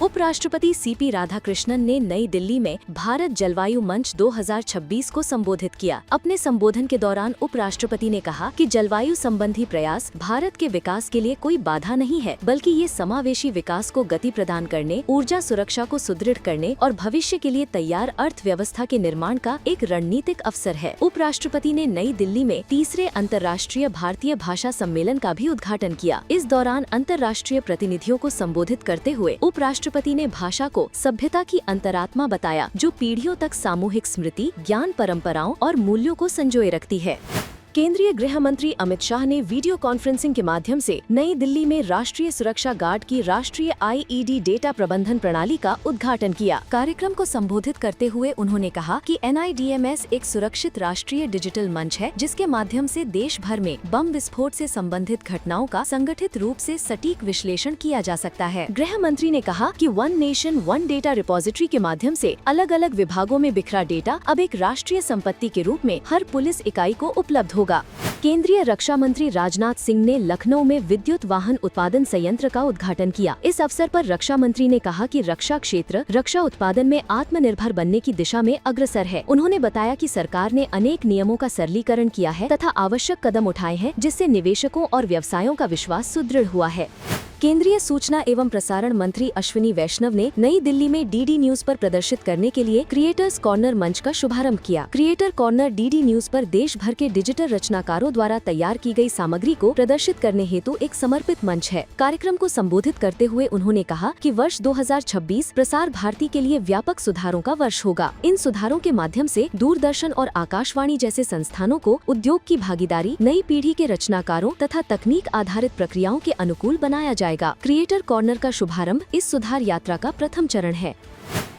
उपराष्ट्रपति सीपी राधाकृष्णन ने नई दिल्ली में भारत जलवायु मंच 2026 को संबोधित किया। अपने संबोधन के दौरान उपराष्ट्रपति ने कहा कि जलवायु संबंधी प्रयास भारत के विकास के लिए कोई बाधा नहीं है, बल्कि ये समावेशी विकास को गति प्रदान करने, ऊर्जा सुरक्षा को सुदृढ़ करने और भविष्य के लिए तैयार अर्थव्यवस्था के निर्माण का एक रणनीतिक अवसर है। उपराष्ट्रपति ने नई दिल्ली में तीसरे अंतर्राष्ट्रीय भारतीय भाषा सम्मेलन का भी उद्घाटन किया। इस दौरान अंतर्राष्ट्रीय प्रतिनिधियों को संबोधित करते हुए उपराष्ट्रपति ने भाषा को सभ्यता की अंतरात्मा बताया, जो पीढ़ियों तक सामूहिक स्मृति, ज्ञान, परंपराओं और मूल्यों को संजोए रखती है। केंद्रीय गृह मंत्री अमित शाह ने वीडियो कॉन्फ्रेंसिंग के माध्यम से नई दिल्ली में राष्ट्रीय सुरक्षा गार्ड की राष्ट्रीय आईईडी डेटा प्रबंधन प्रणाली का उद्घाटन किया। कार्यक्रम को संबोधित करते हुए उन्होंने कहा कि NIDMS एक सुरक्षित राष्ट्रीय डिजिटल मंच है, जिसके माध्यम से देश भर में बम विस्फोट से संबंधित घटनाओं का संगठित रूप से सटीक विश्लेषण किया जा सकता है। गृह मंत्री ने कहा कि one nation one data repository के माध्यम से अलग अलग विभागों में बिखरा डेटा अब एक राष्ट्रीय संपत्ति के रूप में हर पुलिस इकाई को उपलब्ध होगा। केंद्रीय रक्षा मंत्री राजनाथ सिंह ने लखनऊ में विद्युत वाहन उत्पादन संयंत्र का उद्घाटन किया। इस अवसर पर रक्षा मंत्री ने कहा कि रक्षा क्षेत्र रक्षा उत्पादन में आत्मनिर्भर बनने की दिशा में अग्रसर है। उन्होंने बताया कि सरकार ने अनेक नियमों का सरलीकरण किया है तथा आवश्यक कदम उठाए हैं, जिससे निवेशकों और व्यवसायों का विश्वास सुदृढ़ हुआ है। केंद्रीय सूचना एवं प्रसारण मंत्री अश्विनी वैष्णव ने नई दिल्ली में डीडी न्यूज पर प्रदर्शित करने के लिए क्रिएटर्स कॉर्नर मंच का शुभारंभ किया। क्रिएटर कॉर्नर डीडी न्यूज पर देश भर के डिजिटल रचनाकारों द्वारा तैयार की गई सामग्री को प्रदर्शित करने हेतु एक समर्पित मंच है। कार्यक्रम को संबोधित करते हुए उन्होंने कहा कि वर्ष 2026 प्रसार भारती के लिए व्यापक सुधारों का वर्ष होगा। इन सुधारों के माध्यम से दूरदर्शन और आकाशवाणी जैसे संस्थानों को उद्योग की भागीदारी, नई पीढ़ी के रचनाकारों तथा तकनीक आधारित प्रक्रियाओं के अनुकूल बनाया जाएगा। क्रिएटर कॉर्नर का शुभारंभ इस सुधार यात्रा का प्रथम चरण है।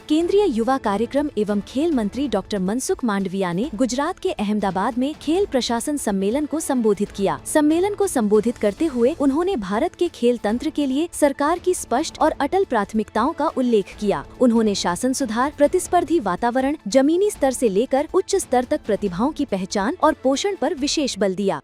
केंद्रीय युवा कार्यक्रम एवं खेल मंत्री डॉक्टर मनसुख मांडविया ने गुजरात के अहमदाबाद में खेल प्रशासन सम्मेलन को संबोधित किया। सम्मेलन को संबोधित करते हुए उन्होंने भारत के खेल तंत्र के लिए सरकार की स्पष्ट और अटल प्राथमिकताओं का उल्लेख किया। उन्होंने शासन सुधार, प्रतिस्पर्धी वातावरण, जमीनी स्तर से लेकर उच्च स्तर तक प्रतिभाओं की पहचान और पोषण पर विशेष बल दिया।